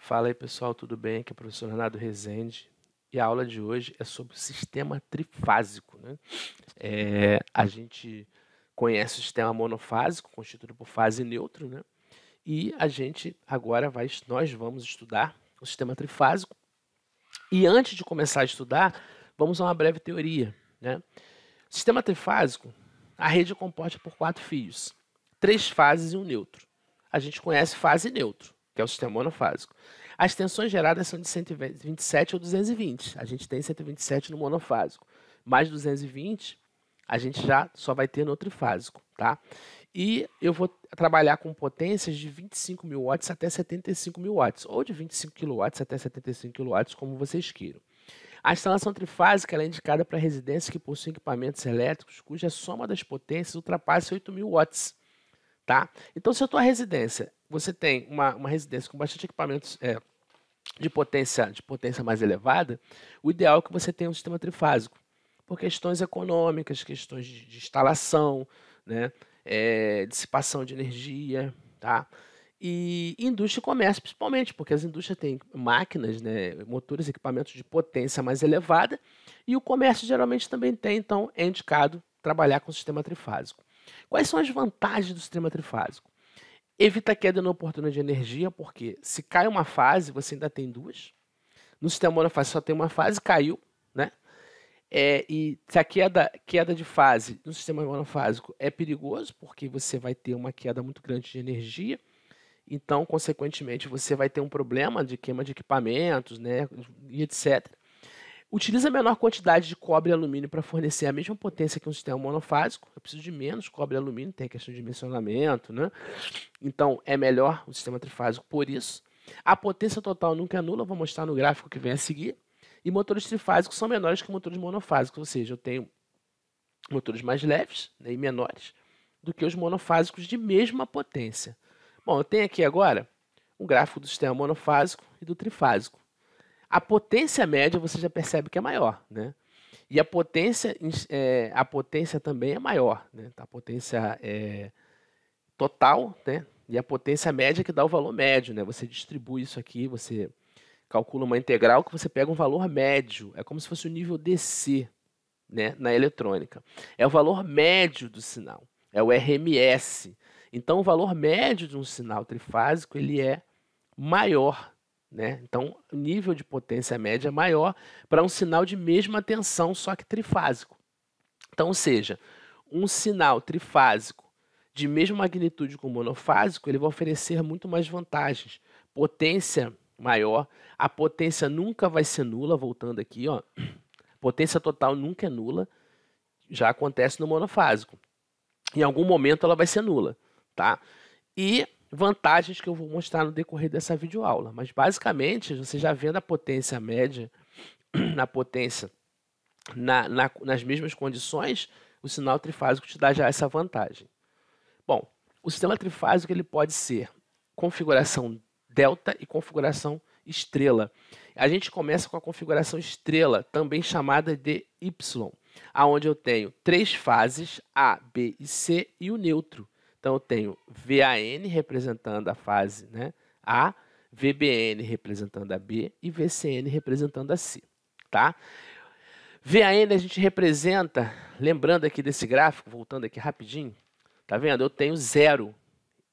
Fala aí pessoal, tudo bem? Aqui é o professor Renato Rezende e a aula de hoje é sobre o sistema trifásico, né? A gente conhece o sistema monofásico, constituído por fase e nêutron, né? E a gente agora nós vamos estudar o sistema trifásico. E antes de começar a estudar, vamos a uma breve teoria, né? O sistema trifásico, a rede é composta por 4 fios, 3 fases e um nêutron. A gente conhece fase e nêutron, que é o sistema monofásico. As tensões geradas são de 127 ou 220. A gente tem 127 no monofásico. Mais 220, a gente já só vai ter no trifásico, tá? E eu vou trabalhar com potências de 25 mil watts até 75 mil watts, ou de 25 kW até 75 kW, como vocês queiram. A instalação trifásica é indicada para residências que possuem equipamentos elétricos cuja soma das potências ultrapasse 8.000 watts. Tá? Então, se a tua residência, você tem uma residência com bastante equipamentos de potência mais elevada, o ideal é que você tenha um sistema trifásico, por questões econômicas, questões de instalação, né? Dissipação de energia, tá? E indústria e comércio, principalmente, porque as indústrias têm máquinas, né, motores, equipamentos de potência mais elevada, e o comércio geralmente também tem, então é indicado trabalhar com o sistema trifásico. Quais são as vantagens do sistema trifásico? Evita queda inoportuna de energia, porque se cai uma fase, você ainda tem duas. No sistema monofásico só tem uma fase, caiu, né? E se a queda de fase no sistema monofásico é perigoso, porque você vai ter uma queda muito grande de energia, então, consequentemente, você vai ter um problema de queima de equipamentos, né, e etc. Utiliza a menor quantidade de cobre e alumínio para fornecer a mesma potência que um sistema monofásico. Eu preciso de menos cobre e alumínio, tem a questão de dimensionamento, né? Então, é melhor o sistema trifásico por isso. A potência total nunca é nula, vou mostrar no gráfico que vem a seguir. E motores trifásicos são menores que motores monofásicos, ou seja, eu tenho motores mais leves, né, e menores do que os monofásicos de mesma potência. Bom, eu tenho aqui agora um gráfico do sistema monofásico e do trifásico. A potência média você já percebe que é maior, né? E a potência também é maior, né? A potência total, né? E a potência média que dá o valor médio, né? Você distribui isso aqui, você calcula uma integral que você pega um valor médio. É como se fosse o nível DC, né? Na eletrônica. É o valor médio do sinal, é o RMS. Então, o valor médio de um sinal trifásico ele é maior, né? Então, o nível de potência média é maior para um sinal de mesma tensão, só que trifásico. Então, ou seja, um sinal trifásico de mesma magnitude com o monofásico, ele vai oferecer muito mais vantagens. Potência maior, a potência nunca vai ser nula, voltando aqui, ó. Potência total nunca é nula, já acontece no monofásico. Em algum momento ela vai ser nula, tá? E vantagens que eu vou mostrar no decorrer dessa videoaula. Mas basicamente, você já vendo a potência média, na potência nas mesmas condições, o sinal trifásico te dá já essa vantagem. Bom, o sistema trifásico ele pode ser configuração delta e configuração estrela. A gente começa com a configuração estrela, também chamada de Y, aonde eu tenho 3 fases, A, B e C, e o neutro. Então, eu tenho VAN representando a fase, né, A, VBN representando a B e VCN representando a C. Tá? VAN a gente representa, lembrando aqui desse gráfico, voltando aqui rapidinho, tá vendo? Eu tenho 0,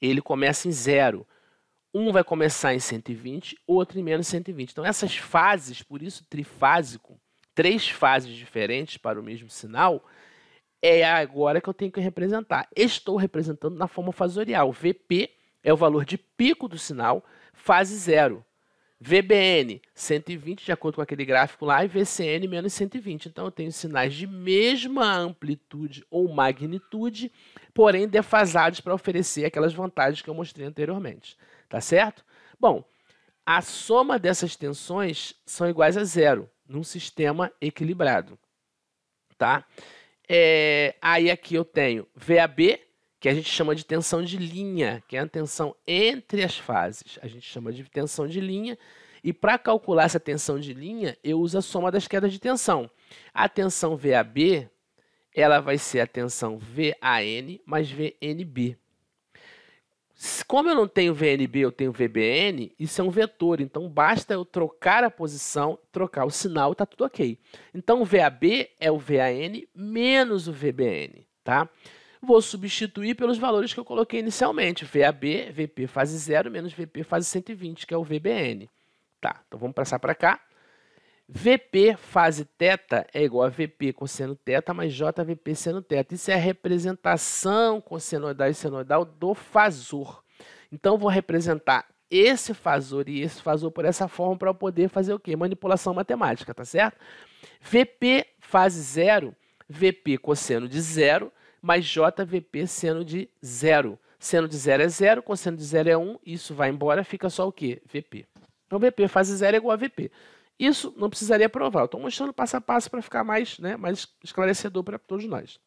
ele começa em 0. Um vai começar em 120, outro em menos 120. Então, essas fases, por isso trifásico, 3 fases diferentes para o mesmo sinal, é agora que eu tenho que representar. Estou representando na forma fasorial. VP é o valor de pico do sinal, fase 0. VBN, 120, de acordo com aquele gráfico lá, e VCN, menos 120. Então, eu tenho sinais de mesma amplitude ou magnitude, porém defasados para oferecer aquelas vantagens que eu mostrei anteriormente. Tá certo? Bom, a soma dessas tensões são iguais a 0, num sistema equilibrado. Tá? Aí aqui eu tenho VAB, que a gente chama de tensão de linha, que é a tensão entre as fases. A gente chama de tensão de linha. E para calcular essa tensão de linha, eu uso a soma das quedas de tensão. A tensão VAB, ela vai ser a tensão VAN mais VNB. Como eu não tenho VNB, eu tenho VBN, isso é um vetor, então basta eu trocar a posição, trocar o sinal e está tudo ok. Então o VAB é o VAN menos o VBN, tá? Vou substituir pelos valores que eu coloquei inicialmente, VAB, VP fase 0 menos VP fase 120, que é o VBN. Tá, então vamos passar para cá. VP fase θ é igual a VP cosseno θ mais JVP seno θ. Isso é a representação cossenoidal e senoidal do fasor. Então, vou representar esse fasor e esse fasor por essa forma para eu poder fazer o quê? Manipulação matemática, tá certo? VP fase 0, VP cosseno de 0, mais JVP seno de 0. Seno de 0 é 0, cosseno de 0 é 1, isso vai embora, fica só o quê? VP. Então, VP fase 0 é igual a VP. Isso não precisaria provar. Eu estou mostrando passo a passo para ficar mais esclarecedor para todos nós.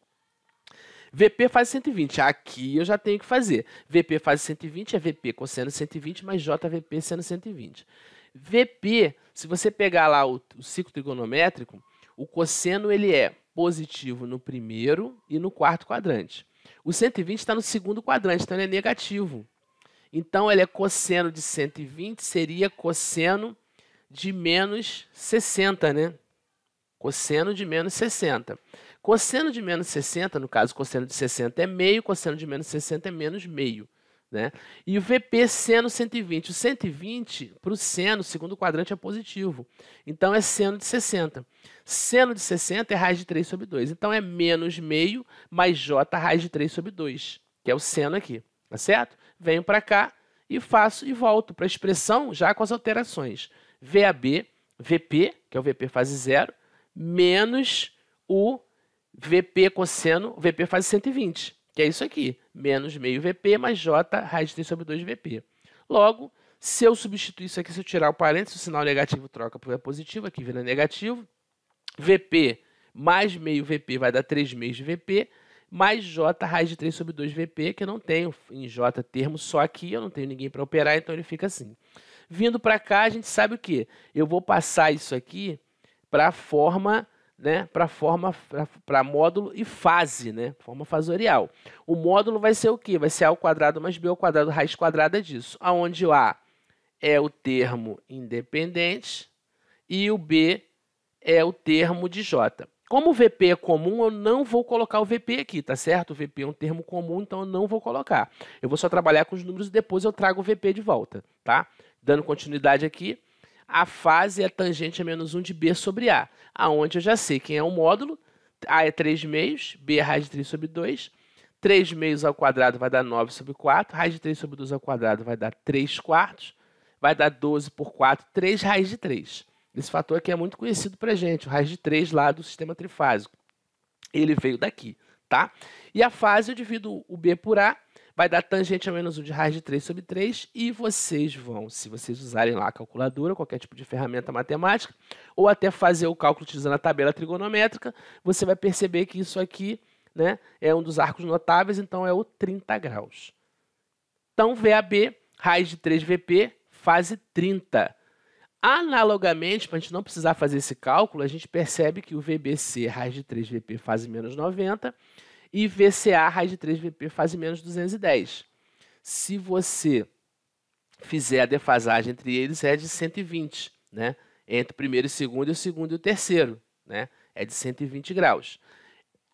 VP fase 120. Aqui eu já tenho que fazer. VP fase 120 é VP cosseno 120 mais JVP seno 120. VP, se você pegar lá o ciclo trigonométrico, o cosseno ele é positivo no primeiro e no quarto quadrante. O 120 está no segundo quadrante, então ele é negativo. Então, ele é cosseno de 120, seria cosseno de menos 60, né? Cosseno de menos 60. Cosseno de menos 60, no caso, cosseno de 60 é meio, cosseno de menos 60 é menos meio, né? E o VP seno 120. O 120, para o seno, segundo quadrante, é positivo. Então, é seno de 60. Seno de 60 é raiz de 3 sobre 2. Então, é menos meio mais J raiz de 3 sobre 2, que é o seno aqui, tá certo? Venho para cá e faço e volto para a expressão já com as alterações. VAB, VP, que é o VP fase 0, menos o VP cosseno, VP fase 120, que é isso aqui, menos meio VP mais J raiz de 3 sobre 2 VP. Logo, se eu substituir isso aqui, se eu tirar o parênteses, o sinal negativo troca por positivo, aqui vira negativo. VP mais meio VP vai dar 3 meios de VP, mais J raiz de 3 sobre 2 VP, que eu não tenho em J termo só aqui, eu não tenho ninguém para operar, então ele fica assim. Vindo para cá, a gente sabe o que? Eu vou passar isso aqui para a forma, né? Para módulo e fase, né? Forma fasorial. O módulo vai ser o quê? Vai ser A ao quadrado mais B ao quadrado, raiz quadrada disso. Onde o A é o termo independente e o B é o termo de J. Como o VP é comum, eu não vou colocar o VP aqui, tá certo? O VP é um termo comum, então eu não vou colocar. Eu vou só trabalhar com os números e depois eu trago o VP de volta, tá? Dando continuidade aqui, a fase é tangente a menos 1 de B sobre A, aonde eu já sei quem é o módulo. A é 3 meios, B é raiz de 3 sobre 2. 3 meios ao quadrado vai dar 9 sobre 4. Raiz de 3 sobre 2 ao quadrado vai dar 3 quartos. Vai dar 12 por 4, 3 raiz de 3. Esse fator aqui é muito conhecido para a gente, o raiz de 3 lá do sistema trifásico. Ele veio daqui, tá? E a fase eu divido o B por A, vai dar tangente a menos 1 de raiz de 3 sobre 3, e vocês vão, se vocês usarem lá a calculadora, qualquer tipo de ferramenta matemática, ou até fazer o cálculo utilizando a tabela trigonométrica, você vai perceber que isso aqui, né, é um dos arcos notáveis, então é o 30 graus. Então, VAB, raiz de 3 VP, fase 30. Analogamente, para a gente não precisar fazer esse cálculo, a gente percebe que o VBC, raiz de 3 VP, fase menos 90, e VCA, raiz de 3 VP, fase menos 210. Se você fizer a defasagem entre eles, é de 120, né? Entre o primeiro e o segundo e o terceiro, né? É de 120 graus.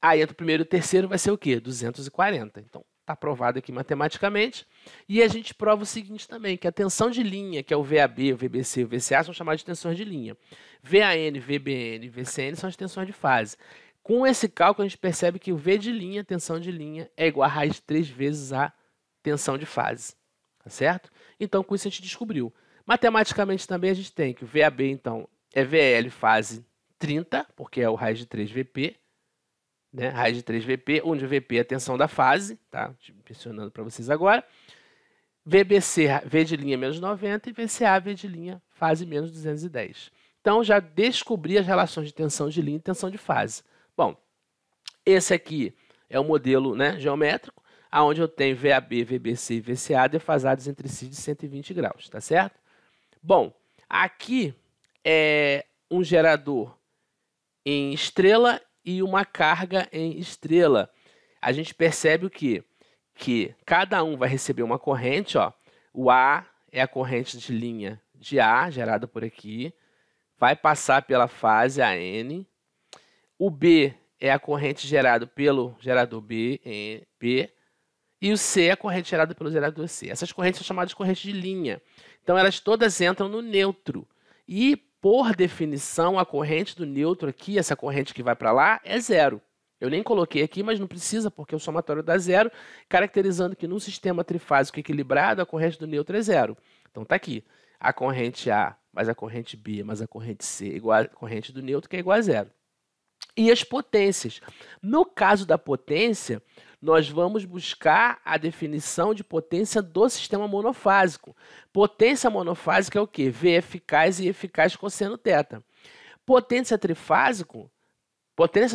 Aí, entre o primeiro e o terceiro, vai ser o quê? 240. Então, está provado aqui matematicamente. E a gente prova o seguinte também, que a tensão de linha, que é o VAB, o VBC e o VCA, são chamadas de tensões de linha. VAN, VBN e VCN são as tensões de fase. Com esse cálculo, a gente percebe que o V de linha, tensão de linha, é igual a raiz de 3 vezes a tensão de fase. Tá certo? Então, com isso a gente descobriu. Matematicamente também a gente tem que o VAB, então, é VL fase 30, porque é o raiz de 3 VP, né? Raiz de 3 VP, onde o VP é a tensão da fase, tá? Mencionando para vocês agora. VBC, V de linha menos 90 e VCA, V de linha, fase menos 210. Então, já descobri as relações de tensão de linha e tensão de fase. Bom, esse aqui é o modelo, né, geométrico, onde eu tenho VAB, VBC e VCA defasados entre si de 120 graus, tá certo? Bom, aqui é um gerador em estrela e uma carga em estrela. A gente percebe o quê? que cada um vai receber uma corrente, ó. O A é a corrente de linha de A, gerada por aqui, vai passar pela fase AN. O B é a corrente gerada pelo gerador P, e o C é a corrente gerada pelo gerador C. Essas correntes são chamadas de correntes de linha. Então, elas todas entram no neutro. E, por definição, a corrente do neutro aqui, essa corrente que vai para lá, é zero. Eu nem coloquei aqui, mas não precisa, porque o somatório dá zero, caracterizando que num sistema trifásico equilibrado, a corrente do neutro é zero. Então, está aqui. A corrente A mais a corrente B mais a corrente C igual a corrente do neutro, que é igual a zero. E as potências. No caso da potência, nós vamos buscar a definição de potência do sistema monofásico. Potência monofásica é o quê? V eficaz e eficaz cosseno θ. Potência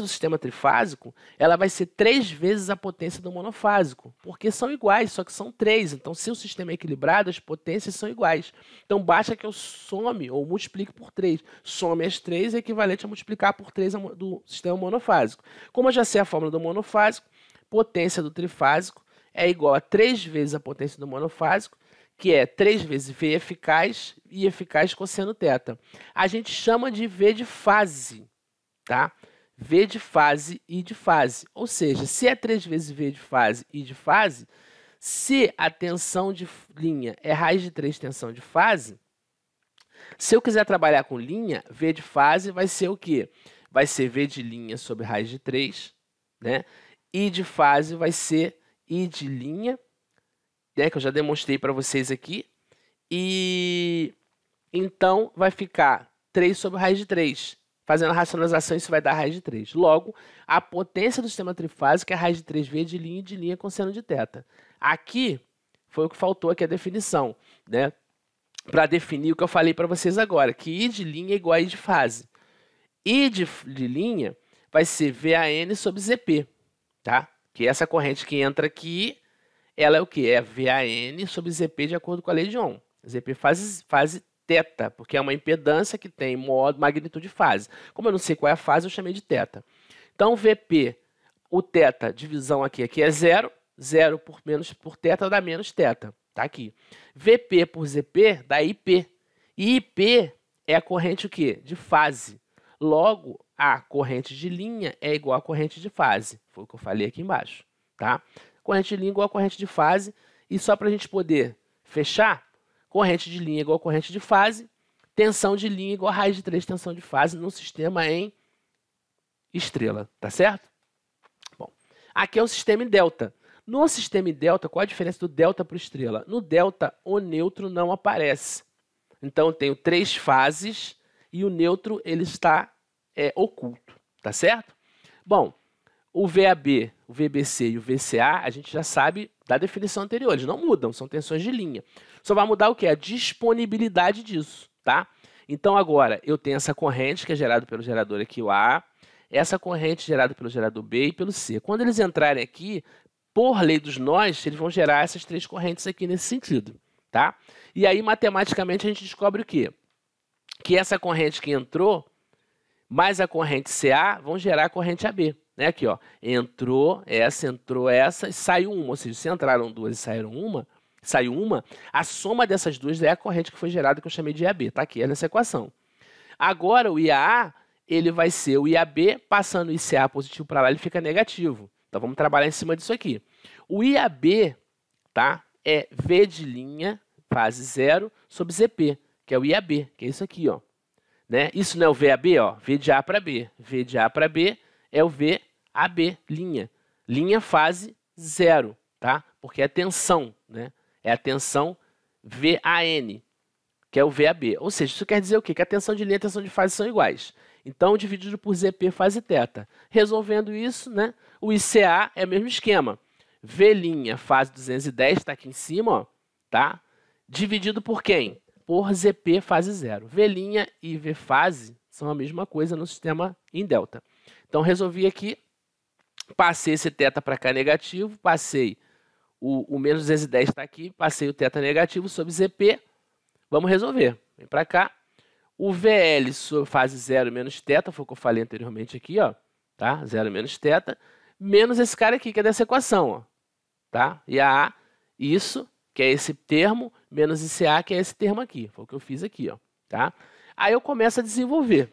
do sistema trifásico, ela vai ser 3 vezes a potência do monofásico, porque são iguais, só que são 3. Então, se o sistema é equilibrado, as potências são iguais. Então, basta que eu some ou multiplique por 3. Some as 3 é equivalente a multiplicar por 3 do sistema monofásico. Como eu já sei a fórmula do monofásico, potência do trifásico é igual a 3 vezes a potência do monofásico, que é 3 vezes V eficaz e eficaz cosseno θ. A gente chama de V de fase, tá? V de fase e de fase. Ou seja, se é 3 vezes V de fase e de fase, se a tensão de linha é raiz de 3 tensão de fase, se eu quiser trabalhar com linha, V de fase vai ser o quê? Vai ser V de linha sobre raiz de 3, né? I de fase vai ser I de linha, né, que eu já demonstrei para vocês aqui. E então vai ficar 3 sobre raiz de 3. Fazendo a racionalização, isso vai dar raiz de 3. Logo, a potência do sistema trifásico é raiz de 3V de linha cosseno de θ. Aqui foi o que faltou aqui a definição, né? Para definir o que eu falei para vocês agora, que I de linha é igual a I de fase. I de linha vai ser VAN sobre ZP, tá? Que essa corrente que entra aqui, ela é o quê? É VAN sobre ZP de acordo com a lei de Ohm. ZP fase θ, porque é uma impedância que tem modo, magnitude e fase. Como eu não sei qual é a fase, eu chamei de θ. Então, VP, o θ, divisão aqui é 0, 0 por θ dá menos θ, tá aqui. VP por ZP dá IP. E IP é a corrente o quê? De fase. Logo, a corrente de linha é igual à corrente de fase. Foi o que eu falei aqui embaixo, tá? Corrente de linha igual a corrente de fase. E só para a gente poder fechar, corrente de linha igual a corrente de fase, tensão de linha igual a raiz de 3 tensão de fase no sistema em estrela, tá certo? Bom, aqui é o sistema em delta. No sistema em delta, qual a diferença do delta para o estrela? No delta, o neutro não aparece. Então, eu tenho 3 fases e o neutro ele está oculto, tá certo? Bom, o VAB, o VBC e o VCA, a gente já sabe da definição anterior, eles não mudam, são tensões de linha. Só vai mudar o que? A disponibilidade disso, tá? Então, agora, eu tenho essa corrente que é gerada pelo gerador aqui, o A, essa corrente gerada pelo gerador B e pelo C. Quando eles entrarem aqui, por lei dos nós, eles vão gerar essas 3 correntes aqui nesse sentido, tá? E aí, matematicamente, a gente descobre o quê? Que essa corrente que entrou, mais a corrente CA, vão gerar a corrente AB. Né? Aqui, ó, entrou essa e saiu uma. Ou seja, se entraram 2 e saiu uma, a soma dessas 2 é a corrente que foi gerada, que eu chamei de IAB. Tá aqui, é nessa equação. Agora, o IAA, ele vai ser o IAB, passando o ICA positivo para lá, ele fica negativo. Então, vamos trabalhar em cima disso aqui. O IAB, tá, é V de linha, fase 0, sobre ZP, que é o IAB, que é isso aqui, ó. Né? Isso não é o VAB, ó, V de A para B. V de A para B é o VAB, linha. Linha fase 0, tá? Porque é tensão, né? É a tensão VAN, que é o VAB. Ou seja, isso quer dizer o quê? Que a tensão de linha e a tensão de fase são iguais. Então, dividido por ZP fase θ. Resolvendo isso, né? O ICA é o mesmo esquema. V' fase 210, está aqui em cima, ó, tá? Dividido por quem? Por ZP fase 0. V' e V fase são a mesma coisa no sistema em delta. Então, resolvi aqui, passei esse θ para cá negativo, passei o menos 210 está aqui, passei o θ negativo sobre ZP. Vamos resolver. Vem para cá. O VL sobre fase 0 menos θ, foi o que eu falei anteriormente aqui, ó, tá? 0 menos θ, menos esse cara aqui, que é dessa equação, ó, tá? IAA, isso, que é esse termo, menos ICA, que é esse termo aqui. Foi o que eu fiz aqui, ó, tá? Aí eu começo a desenvolver,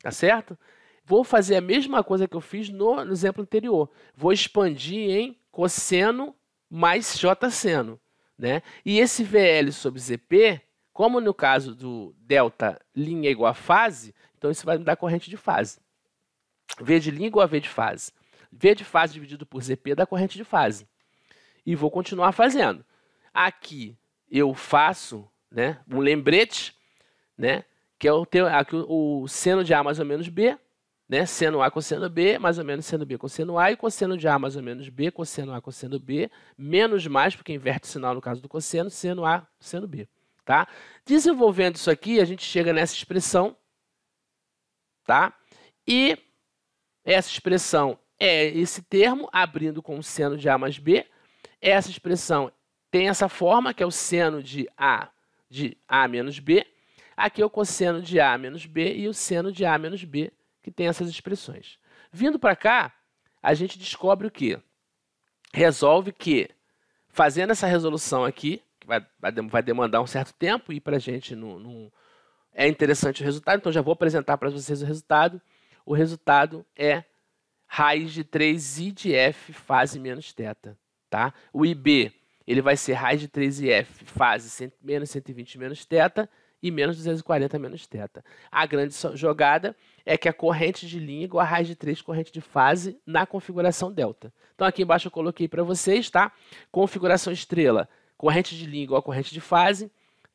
tá certo? Vou fazer a mesma coisa que eu fiz no exemplo anterior. Vou expandir em cosseno mais J-seno, né? E esse VL sobre ZP, como no caso do delta linha igual a fase, então isso vai me dar corrente de fase. V de linha igual a V de fase. V de fase dividido por ZP dá corrente de fase. E vou continuar fazendo. Aqui eu faço, né, um lembrete, né, que é aqui o seno de A mais ou menos B, né, seno A cosseno B, mais ou menos seno B cosseno A, e cosseno de A mais ou menos B, cosseno A cosseno B, menos mais, porque inverte o sinal no caso do cosseno, seno A cosseno B. Tá? Desenvolvendo isso aqui, a gente chega nessa expressão, tá? E essa expressão é esse termo, abrindo com o seno de A mais B. Essa expressão tem essa forma, que é o seno de A menos B. Aqui é o cosseno de A menos B e o seno de A menos B, que tem essas expressões. Vindo para cá, a gente descobre o quê? Resolve que, fazendo essa resolução aqui, que vai demandar um certo tempo, e para a gente não é interessante o resultado, então já vou apresentar para vocês o resultado. O resultado é raiz de 3i de f fase menos θ. Tá? O IB ele vai ser raiz de 3if fase menos 120 menos θ e menos 240 menos θ. A grande jogada é que a corrente de linha é igual a raiz de 3 corrente de fase na configuração delta. Então aqui embaixo eu coloquei para vocês, tá? Configuração estrela, corrente de linha igual a corrente de fase,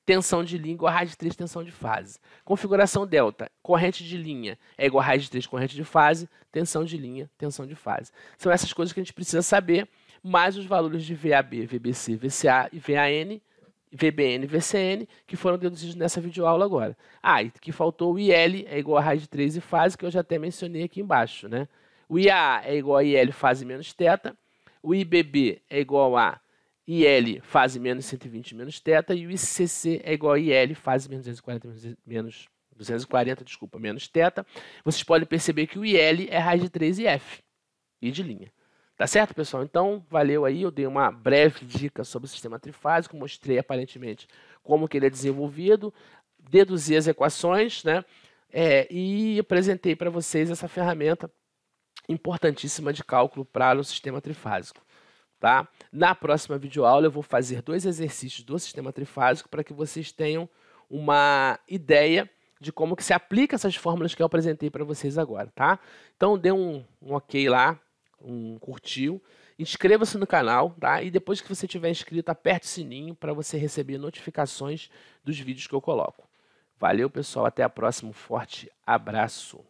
tensão de linha igual a raiz de 3 tensão de fase. Configuração delta, corrente de linha é igual a raiz de 3 corrente de fase, tensão de linha, tensão de fase. São essas coisas que a gente precisa saber, mais os valores de VAB, VBC, VCA e VAN, VBN e VCN, que foram deduzidos nessa videoaula agora. Ah, e que faltou o IL é igual a raiz de 3 e fase, que eu já até mencionei aqui embaixo, né? O IAA é igual a IL fase menos θ, o IBB é igual a IL fase menos 120 menos θ, e o ICC é igual a IL fase menos 240, menos θ. Vocês podem perceber que o IL é raiz de 3 e F, e de linha. Tá certo, pessoal? Então, valeu aí. Eu dei uma breve dica sobre o sistema trifásico, mostrei aparentemente como que ele é desenvolvido, deduzi as equações, né? E apresentei para vocês essa ferramenta importantíssima de cálculo para o sistema trifásico. Tá? Na próxima videoaula eu vou fazer 2 exercícios do sistema trifásico para que vocês tenham uma ideia de como que se aplica essas fórmulas que eu apresentei para vocês agora, tá? Então dê um ok lá, curtiu, inscreva-se no canal, tá? E depois que você estiver inscrito, aperte o sininho para você receber notificações dos vídeos que eu coloco. Valeu, pessoal, até a próxima, um forte abraço.